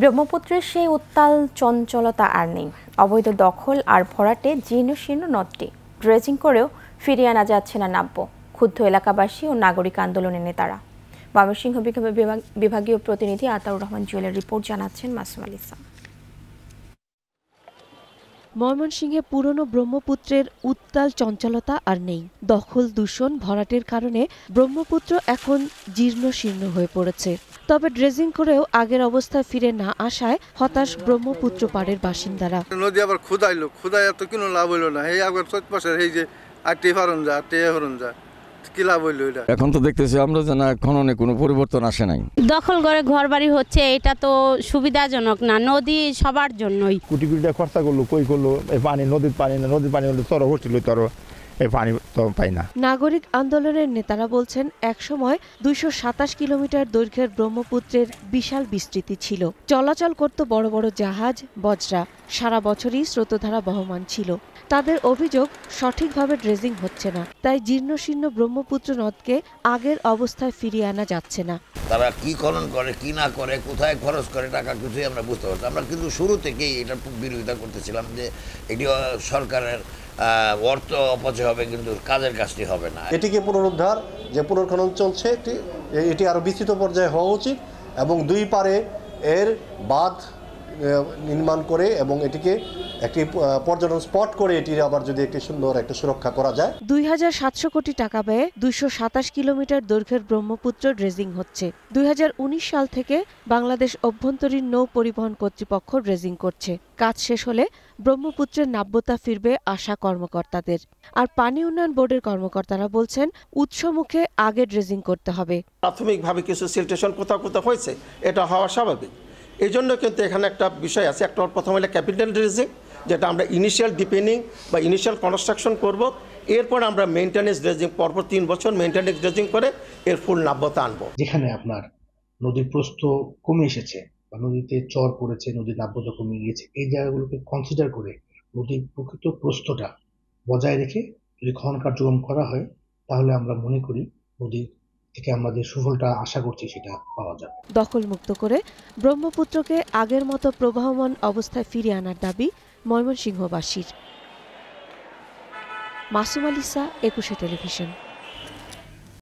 ব্রহ্মপুত্রের সেই উত্তাল চঞ্চলতা আর নেই। অবৈধ দখল আর ভরাটে জীর্ণশীর্ণ নদটি ড্রেজিং করেও ফিরিয়ে আনা যাচ্ছে না নাব্য। ক্ষুব্ধ এলাকাবাসী ও নাগরিক আন্দোলনের নেতারা। ময়মনসিংহ বিভাগীয় প্রতিনিধি আতাউর রহমান জুয়েলের রিপোর্ট জানাচ্ছেন মাসুম আলিসা। ময়মনসিংহে পুরনো ব্রহ্মপুত্রের উত্তাল চঞ্চলতা আর নেই। দখল দূষণ ভরাটের কারণে ব্রহ্মপুত্র এখন জীর্ণশীর্ণ হয়ে পড়েছে। তবে ড্রেজিং করেও আগের অবস্থায় ফিরে না আসায় হতাশ ব্রহ্মপুত্র পাড়ের বাসিন্দারা। নদী আবার খুদাই এত কোনো লাভ হইল না। এই আবার 4 মাসের এই যে আটটি ফারন যা কি লাভ হইল এটা। এখন তো দেখতেছি আমরা যে না খননে কোনো পরিবর্তন আসে নাই। দখল করে ঘর বাড়ি হচ্ছে, এটা তো সুবিধাজনক না। নদী সবার জন্যই। কোটি কোটি টাকা খরচা করলো, কই করলো, এই পানি নদীর পানি না, নদীর পানি হলে তর হচ্ছিল, তর এই পানি তো পাই না। নাগরিক আন্দোলনের নেতারা বলছেন, একসময় 227 কিলোমিটার দৈর্ঘ্যের ব্রহ্মপুত্রের বিশাল বিস্তৃতি ছিল। চলাচল করত বড় বড় জাহাজ, বজরা। সারা বছরই স্রোতধারা বহমান ছিল। তাদের অভিযোগ, সঠিকভাবে ড্রেজিং হচ্ছে না, তাই জীর্ণশীর্ণ ব্রহ্মপুত্র নদকে আগের অবস্থায় ফিরিয়ে আনা যাচ্ছে না। তারা কি খনন করে, কি না করে, কোথায় খরচ করে টাকা, কিছুই আমরা বুঝতে পারছি। আমরা কিন্তু শুরু থেকেই এটার বিরোধিতা করতেছিলাম যে এটি সরকারের অর্থ অপচয় হবে, কিন্তু কাজের কাজটি হবে না। এটিকে পুনরুদ্ধার, যে পুনর্খনন চলছে, এটি আরও বিস্তৃত পর্যায়ে হওয়া উচিত এবং দুই পারে এর বাঁধ নির্মাণ করে এবং এটিকে একটি পর্যটন স্পট করে এটির আবার যদি একটি সুন্দর একটা সুরক্ষা করা যায়। 2700 কোটি টাকা ব্যয়ে 227 কিলোমিটার দৈর্ঘ্যের ব্রহ্মপুত্র ড্রেজিং হচ্ছে। 2019 সাল থেকে বাংলাদেশ অভ্যন্তরীণ নৌ পরিবহন কর্তৃপক্ষ ড্রেজিং করছে। কাজ শেষ হলে ব্রহ্মপুত্রের নাব্যতা ফিরবে আশা কর্মকর্তাদের। আর পানি উন্নয়ন বোর্ডের কর্মকর্তারা বলছেন, উৎসমুখে আগে ড্রেজিং করতে হবে। প্রাথমিকভাবে কিছু সিলটেশন কোথাও হয়েছে, এটা হওয়া স্বাভাবিক। এই জন্য কিন্তু এখানে একটা বিষয় আছে। একটা প্রথম হলে ক্যাপিটাল ড্রেজিং, যেটা আমরা ইনিশিয়াল ডিপেনিং বা ইনিশিয়াল কনস্ট্রাকশন করব। এরপর আমরা মেইনটেনেন্স ড্রেজিং, পরপর 3 বছর মেইনটেনেন্স ড্রেজিং করে এর ফুল নাব্যতা আনবো। যেখানে আপনার নদীর প্রস্থ কমে এসেছে বা নদীতে চর পড়েছে, নদীর নাব্যতা কমে গিয়েছে, এই জায়গাগুলোকে কনসিডার করে নদীর প্রকৃত প্রস্থটা বজায় রেখে যদি খনন কার্যক্রম করা হয়, তাহলে আমরা মনে করি নদীর থেকে আমরা যে সুফলটা আশা করছি সেটা পাওয়া যাবে। দখলমুক্ত করে ব্রহ্মপুত্রকে আগের মতো প্রবাহমান অবস্থায় ফিরিয়ে আনার দাবি ময়মনসিংহবাসীর। মাসুম আলিসা, 21 টেলিভিশন।